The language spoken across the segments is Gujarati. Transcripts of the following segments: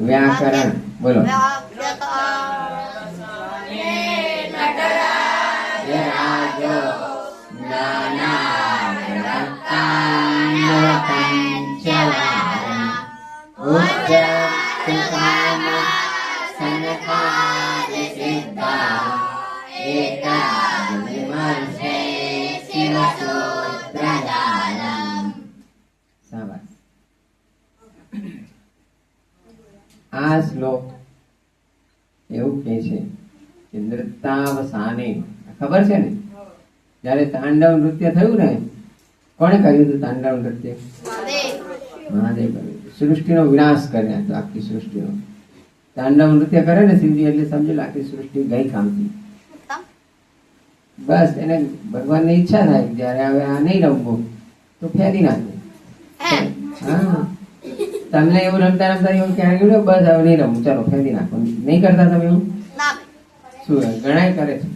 વ્યાકરણ બોલો. આ શ્લોક એવું કહે છે કે નૃત્યાવસાને, ખબર છે ને, જયારે તાંડવ નૃત્ય થયું ને, કોણે કર્યું હતું તાંડવ નૃત્ય? મહાદેવ કર્યું. સૃષ્ટિનો વિનાશ કરી નાખ્યો, આખી સૃષ્ટિનો. તાંડવ નૃત્ય કરે ને શિવજી એટલે સમજી આખી સૃષ્ટિ ગઈ કામથી. બસ એને ભગવાનની ઈચ્છા થાય જયારે હવે આ નહીં રમવું તો ફેરી નાખે. હા, તમને એવું રમતા રમતા એવું ક્યારે ગયું બસ હવે નહીં રમવું, ચાલો ફેરી નાખો. નહીં કરતા તમે એવું? શું ઘણા કરે છે.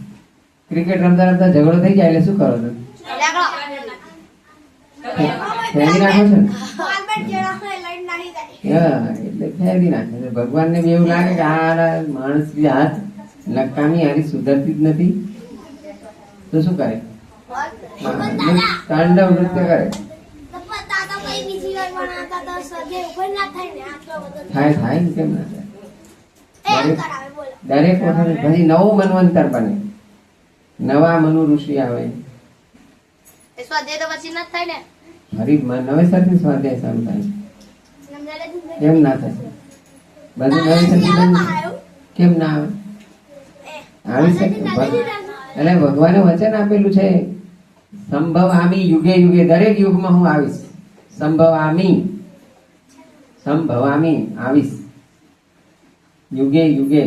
ક્રિકેટ રમતા રમતા ઝઘડો થઈ જાય એટલે શું કરો છો? ફેરી નાખો છો ને? એટલે ફેરી નાખે. ભગવાનને બી એવું લાગે કે આ માણસ હાથ નકામી હારી સુધરતી જ નથી તો શું કરે? તાંડવ નૃત્ય કરે. થાય થાય ને, કેમ ના થાય? દરેક વખતે પછી નવું મનવંતર બને, નવા મનુ ઋષિ આવે, ફરી નવેસરથી સ્વાધ્યાય શરૂ થાય. કેમ ના થાય? બધું નવેસરથી કેમ ના આવે? આવી શકે. એટલે ભગવાને વચન આપેલું છે સંભવામી યુગે યુગે, દરેક યુગમાં હું આવીશ. સંભવામી આવીશ યુગે યુગે.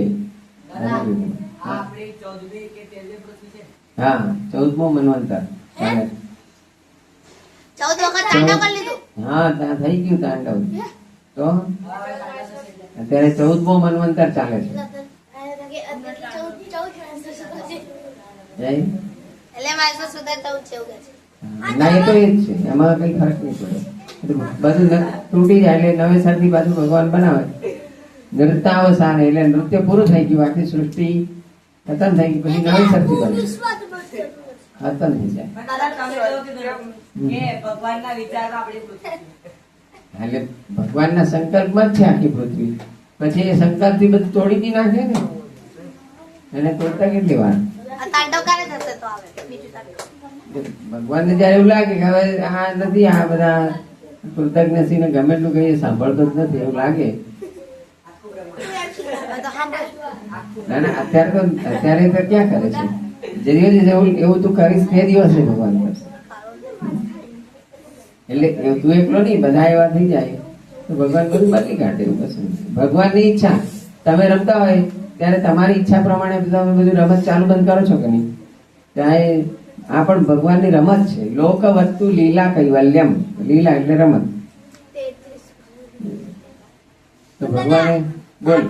હા, 14મો મન્વંતર. હા, ત્યાં થઈ ગયું તાંડવ. તો અત્યારે 14મો મન્વંતર ચાલે છે. ના, એ તો એ જ છે, એમાં કઈ ફરક નહીં પડે. બધું તૂટી જાય એટલે નવેસરથી પાછું ભગવાન બનાવે. નૃત્યાવસાન એટલે નૃત્ય પૂરું થઈ ગયું, આખી સૃષ્ટિ ખતમ થઈ ગઈ, પછી નવેસરથી બને ખતમ થઈ જાય. એટલે ભગવાનના સંકલ્પમાં જ છે આખી પૃથ્વી. પછી એ સંકલ્પ થી બધું તોડી નાખે ને, એને તોડતા કેટલી વાર? ભગવાન ને જયારે એવું લાગે કે હવે આ નથી, આ બધા કૃતજ્ઞ ને ગમે એટલું કહીએ સાંભળતો જ નથી એવું લાગે. ના ના, અત્યારે તો ક્યાં કરે છે? એવું તું કરીશ તે દિવસે ભગવાન કરશે. એટલે તું એકલો નહીં, બધા એવા થઈ જાય તો ભગવાન બધું બદલી કાઢે. એવું કશું ભગવાનની ઈચ્છા. તમે રમતા હોય ત્યારે તમારી ઈચ્છા પ્રમાણે તમે બધું રમત ચાલુ બંધ કરો છો કે નહીં? ત્યાં આ પણ ભગવાનની રમત છે. લોક વસ્તુ લીલા કૈવલ્યમ, લીલા એટલે રમત. તો ભગવાને બોલ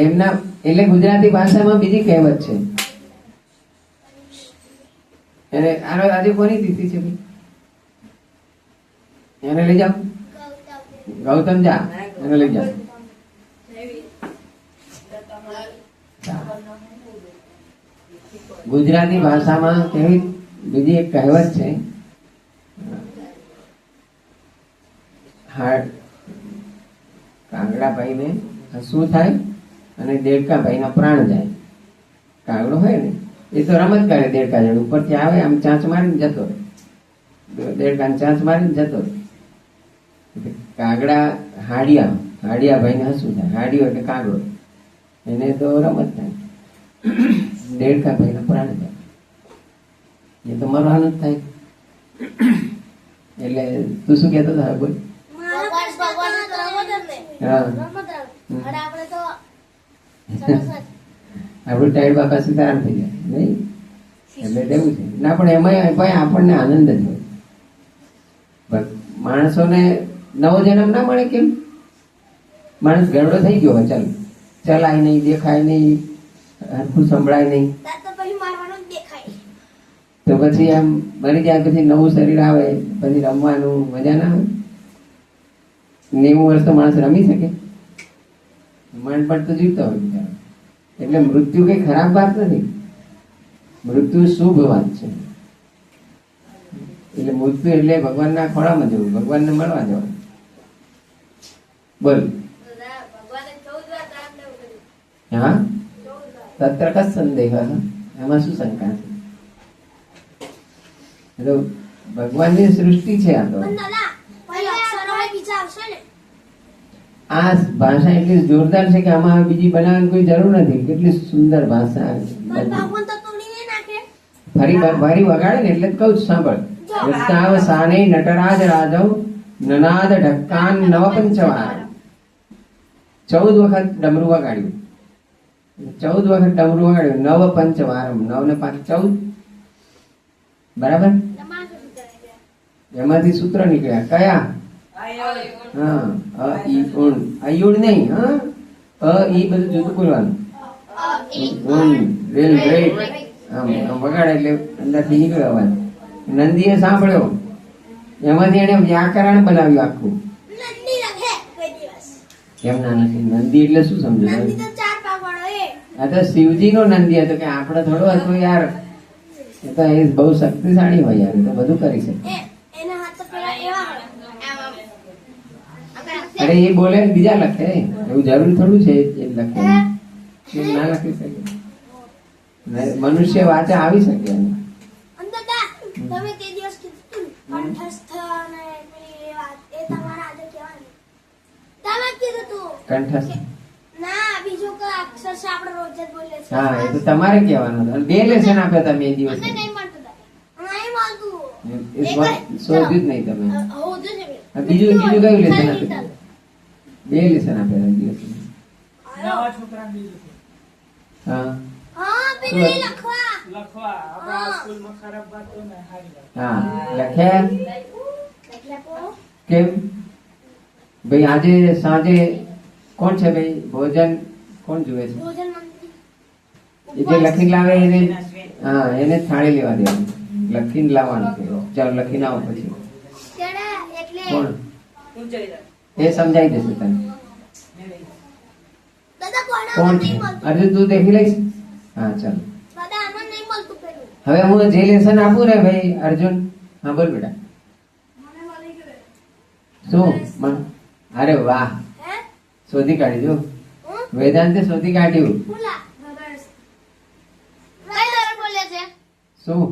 એમના એટલે ગુજરાતી ભાષામાં બીજી કહેવત છે. એને આજે કોની તિથિ છે? એને લઈ જાઓ. ગૌતમ જા, એને લઈ જાઓ. ગુજરાતી ભાષામાં કેવી બીજી એક કહેવત છે, કાગડા ભાઈ ને હસવું થાય અને દેડકા ભાઈ ના પ્રાણ જાય. કાગડો હોય ને એ તો રમત કરે, દેડકા જણ ઉપરથી આવે આમ ચાંચ મારીને જતો રહે, દેડકાને ચાંચ મારીને જતો રહે. કાગડા હાડિયા ભાઈ ને હસવું થાય. હાડિયો એટલે કાગડો, એને તો રમત થાય. દેડકા ભાઈ ના પ્રાણ જાય, એ તો મરવાનું જ થાય. એટલે તું શું કેતો હતો? બોલ. આપણું ટાઈડ બાપા સીતારામ થઈ જાય નહીં, એટલે તેવું છે. ના પણ એમાં ભાઈ આપણને આનંદ જ હોય. માણસોને નવો જન્મ ના મળે. કેમ? માણસ ગરડો થઈ ગયો હોય, ચાલ ચલાય નહીં, દેખાય નહીં, હરખું સંભળાય નહીં. પછી એમ મરી જાય પછી નવું શરીર આવે પછી રમવાનું મજા ના આવે? 90 વર્ષ તો માણસ રમી શકે? માંડપણ તો જીવતો હોય બિચારો. એટલે મૃત્યુ કઈ ખરાબ વાત નથી, મૃત્યુ શુભ વાત છે. એટલે મૃત્યુ એટલે ભગવાનના ખોળામાં જવું, ભગવાનને મળવા જવાનું. બોલ. હા, તત્ર કસ સંદેહ, એમાં શું શંકા છે? એટલે ભગવાનની સૃષ્ટિ છે આ તો. આ ભાષા એટલી જોરદાર છે કે આમાં બીજી બનાવવાની કોઈ જરૂર નથી. કેટલી સુંદર ભાષા. ફરી વગાડે ને એટલે જ કહું છું, સાંભળ. વૃત્તાવ સાને નટરાજ રાજવ નનાદ ઢક્કાન નવ પંચવાર. 14 વખત ડમરું વગાડ્યું. 14 વખત ડમરું વગાડ્યું. નવ પંચવારમ, 9 ને 5 14. બરાબર? એમાંથી સૂત્ર નીકળ્યા કયા? હા, અ ઈ ઉણ. અયુણ નહીં, હા, અ ઈ બધું જુદું બોલવાનું. ઉણ રેલ રેલ આમ વગાડે એટલે અંદરથી નીકળે અવાજ. નંદીએ સાંભળ્યો, એમાંથી એને વ્યાકરણ બનાવ્યું આખું. કેમ ના નથી? નંદી એટલે શું સમજો? આ તો શિવજી નો નંદી હતો, કે આપણે થોડો હતો યાર. એ તો એ બહુ શક્તિશાળી હોય યાર, એ તો બધું કરી શકે. અરે એ બોલે બીજા લખે, એવું જરૂર થોડું છે એ લખે, ના લખી શકે. મનુષ્ય વાંચે આવી શકે. હા, એ તો તમારે કહેવાનું. 2 લેસન આપ્યા તમે એ દિવસ, શોધ્યું જ નહીં તમે. બીજું કયું લેસન આપ્યું? 2 લેસન આપ્યા દિવસ. હા, લખ્યા કેમ ભાઈ? આજે સાંજે કોણ છે ભાઈ? ભોજન કોણ જુએ છે? એ જે લખીને લાવે એને, હા, એને થાળી લેવા દેવાની, લખીને લાવવાનું. ચાલો લખીને આવો પછી. કોણ? એ સમજાઈ દેશે તને. કોણ છે? અર્જુન તું દેખી લઈશ? હા, ચાલો. હવે હું જે લેસન આપું ને ભાઈ અર્જુન, હા બોલ બેટા. શું? અરે વાહ, શોધી કાઢી જો. વેદાંતે શોધી કાઢ્યું. શું?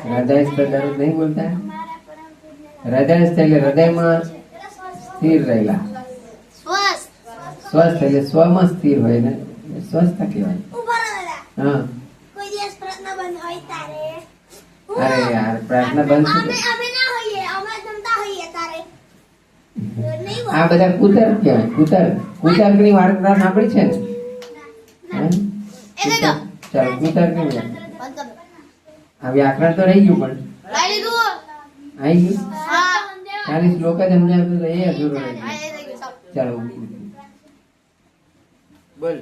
હૃદય દરરોજ નહીં બોલતા? હૃદય એટલે હૃદયમાં સ્થિર રહેલા. સ્વસ્થ એટલે સ્વમાં સ્થિર હોય ને સ્વસ્થ કહેવાય. હા, અરે યાર, પ્રાર્થના બંધ. આ બધા કુતર્ક કહેવાય. કુતર્ક ની વાર્તા સાંભળી છે ને? ચાલો, કુતર્ક ની. આ વ્યાકરણ તો રહી ગયું, પણ આવી ગયું. 40 શ્લોક જ સમજાવ્યું તો એ અધૂરો રહી ગયું. ચાલો.